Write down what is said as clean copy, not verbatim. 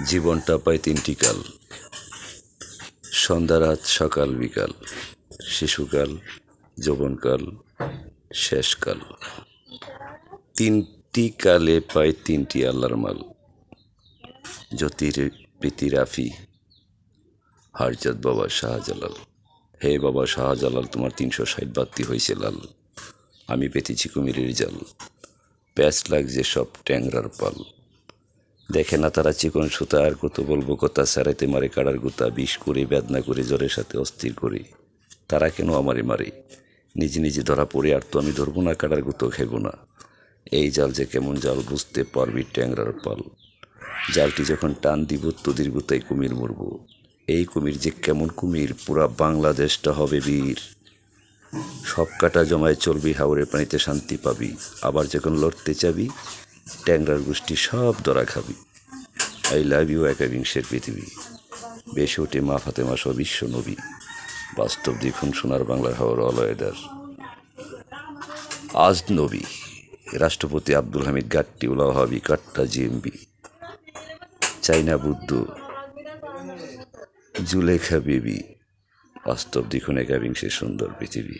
জীবনটা পায় তিনটি কাল, সন্ধ্যা রাত সকাল বিকাল, শিশুকাল, যৌবনকাল, শেষকাল। তিনটি কালে পায় তিনটি আল্লাহর মাল। জ্যোতির প্রীতি রাফি, হারজাত বাবা শাহজালাল। হে বাবা শাহজালাল, তোমার ৩৬০ বাত্তি হয়েছে লাল। আমি পেতেছি কুমিরের জাল, প্যাঁচ লাগছে সব ট্যাংরার পাল। দেখে না তারা চিকন সুতা, আর কত বলবো কথা, সারাইতে মারে কাড়ার গুতা, বিষ করে বেদনা করে জ্বরের সাথে অস্থির করে। তারা কেন আমারে মারে, নিজে নিজে ধরা পড়ে, আর তো আমি ধরবো না, কাড়ার গুতো খেবো না। এই জাল যে কেমন জাল, বুঝতে পারবি ট্যাংরার পাল। জালটি যখন টান দিব, তোদের গুতায় কুমির মরব। এই কুমির যে কেমন কুমির, পুরা বাংলাদেশটা হবে বীর। সব কাটা জমায় চলবি, হাওড়ে পানিতে শান্তি পাবি। আবার যখন লড়তে চাবি, ট্যাংরার গোষ্ঠী সব ধরা খাবি। আই লাভ ইউ একাবিংশের পৃথিবী। বেশি ওঠে মা ফাতেমা সহ বিশ্ব নবী। বাস্তব দেখুন সোনার বাংলার হাওয়ার অলয়েদার আজ নবী। রাষ্ট্রপতি আব্দুল হামিদ গাট্টি, উলাহাবি কাট্টা জিএমবি, চাইনা বুদ্ধ, জুলেখা বিবি। বাস্তব দেখুন একাবিংশের সুন্দর পৃথিবী।